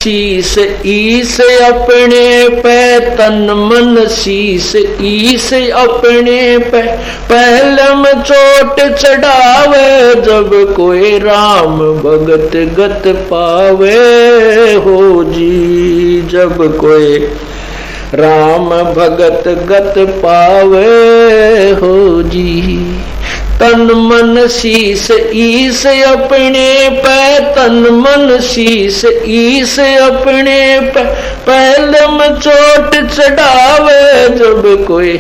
शीस ईस अपने पे तन मन शीस ईस अपने पे पहलम चोट चढ़ावे जब कोई राम भगत गत पावे हो जी। जब कोई राम भगत गत पावे हो जी। तन मन शीस ईस अपने पे तन मन शीस ईस अपने पे पहलम चोट चढ़ावे जब कोई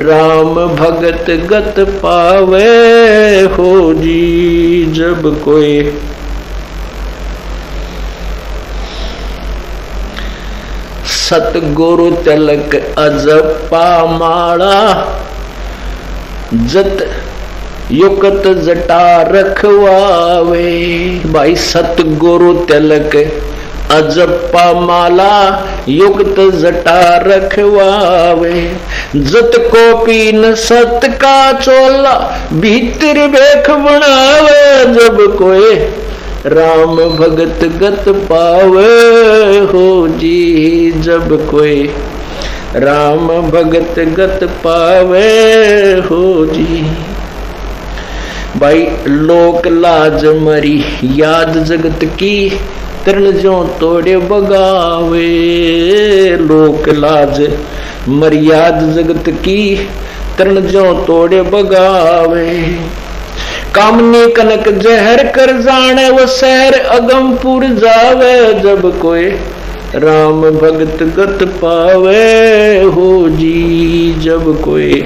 राम भगत गत पावे हो जी। जब कोई सतगुरु तिलक अजपा माला जत युक्त जटा रखवावे। भाई सतगुरु तिलक अजपा माला युक्त जटा रखवावे। जत को पीन सत का चोला भीतर बेख बनावे जब कोई राम भगत गत पावे हो जी। जब कोई राम भगत गत पावे हो जी। भाई लोक लाज मरी याद जगत की तरण जो तोड़े बगावे। लोक लाज मर्याद जगत की तरण जो तोड़े बगावे। कामनी कनक जहर कर जाने वो शहर अगमपुर जावे जब कोई राम भगत गत पावे हो जी। जब कोई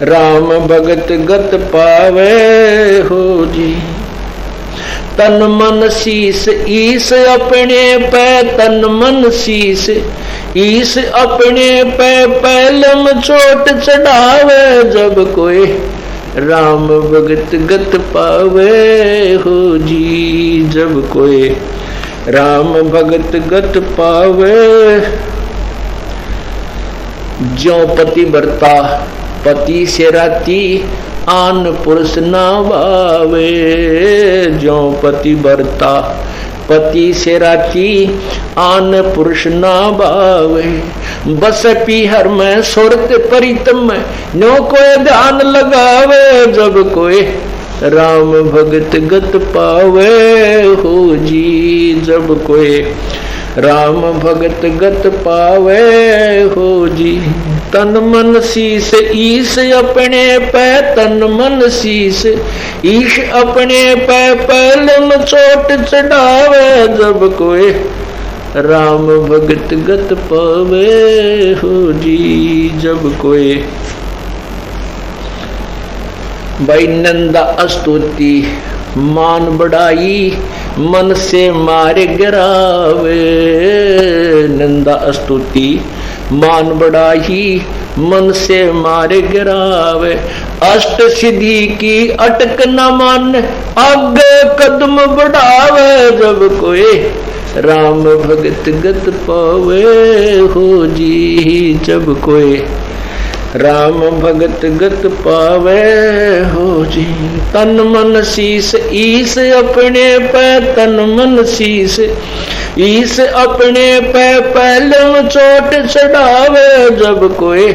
राम भगत गत पावे हो जी। तन मन शीस ईस अपने पे तन मन शीस ईस अपने पे पहलम चोट चढ़ावे जब कोई राम भगत गत पावे हो जी। जब कोई राम भगत गत पावे। ज्यों पति बरता पति से राती आन पुरुष ना भावे। ज्यों पति बरता पति से राती आन पुरुष ना भावे। बस पीहर में सुरत परितम में नो कोई ध्यान लगावे जब कोई राम भगत गत पावे हो जी। जब कोई राम भगत गत पावे हो जी। तन मन शीस ईस अपने पे तन मन शीस ईश अपने पे पहलम चोट चढ़ावे जब कोई राम भगत गत पावे हो जी। जब कोई भाई नंदा स्तुति मान बढ़ाई मन से मारे गिरावे। नंदा स्तुति मान बढ़ाई मन से मारे गिरावे। अष्ट सिद्धि की अटक न मान आगे कदम बढ़ावे जब कोई राम भगत गत पावे हो जी। जब कोई राम भगत गत पावे हो जी। तन मन शीस ईस अपने पे तन मन शीस ईस अपने पे पहलम चोट चढ़ावे जब कोई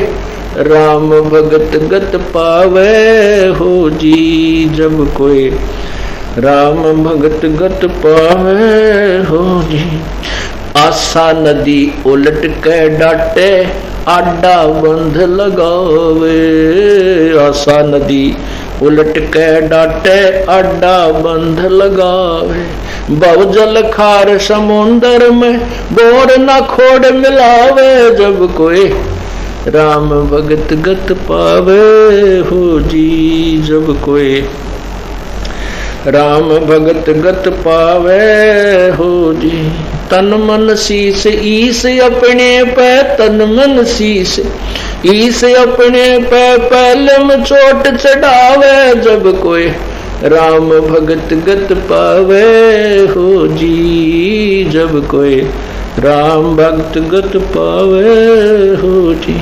राम भगत गत पावे हो जी। जब कोई राम भगत गत पावे हो जी। आशा नदी उलट के डाटे आडा बंध लगावे। आशा नदी उलट के डाटे आडा बंध लगावे। बहुजल खार समुंदर में बोर न खोड़ मिलावे जब कोई राम भगत गत पावे हो जी। जब कोई राम भगत गत पावे हो जी। तन मन शीस ईस अपने पे तन मन शीस ईस अपने पे पहलम चोट चढ़ावे जब कोई राम भगत गत पावे हो जी। जब कोई राम भगत गत पावे हो जी।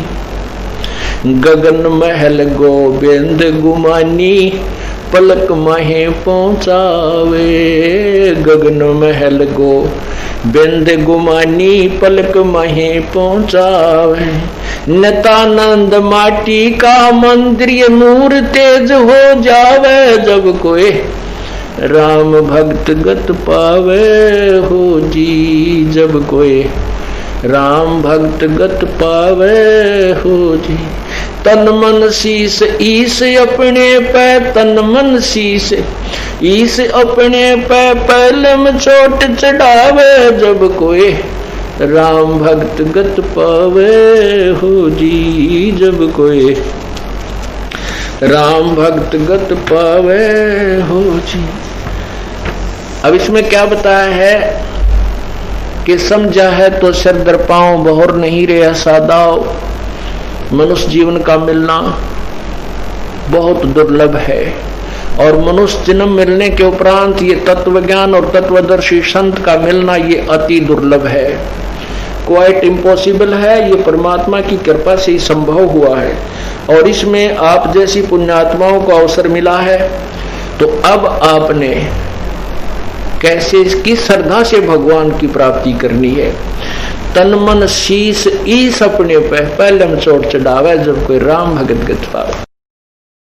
गगन महल गोविंद गुमानी पलक महे पहुँचावे। गगन महल गो बिंद गुमानी पलक महे पहुँचावे। नितानंद माटी का मंदिर नूर तेज हो जावे। जब कोई राम भक्त गत पावे हो जी। जब कोई राम भक्त गत पावे हो जी। तन मन शीस ईस अपने पे तन मन शीस ईस अपने पे पहलम चोट चढ़ावे। जब कोई राम भक्त गत पावे हो जी। जब कोई राम भक्त गत पावे हो जी। अब इसमें क्या बताया है कि समझा है तो सिर दर पांव बहोर नहीं रहा सादाव। मनुष्य जीवन का मिलना बहुत दुर्लभ है और मनुष्य जन्म मिलने के उपरांत ये तत्वज्ञान और तत्वदर्शी संत का मिलना ये अति दुर्लभ है, क्वाइट इम्पॉसिबल है। ये परमात्मा की कृपा से ही संभव हुआ है और इसमें आप जैसी पुण्यात्माओं को अवसर मिला है। तो अब आपने कैसे किस श्रद्धा से भगवान की प्राप्ति करनी है। तन मन शीस ईस अपने पे पहले चोट चढ़ावे। जब कोई राम भगत गत पावे।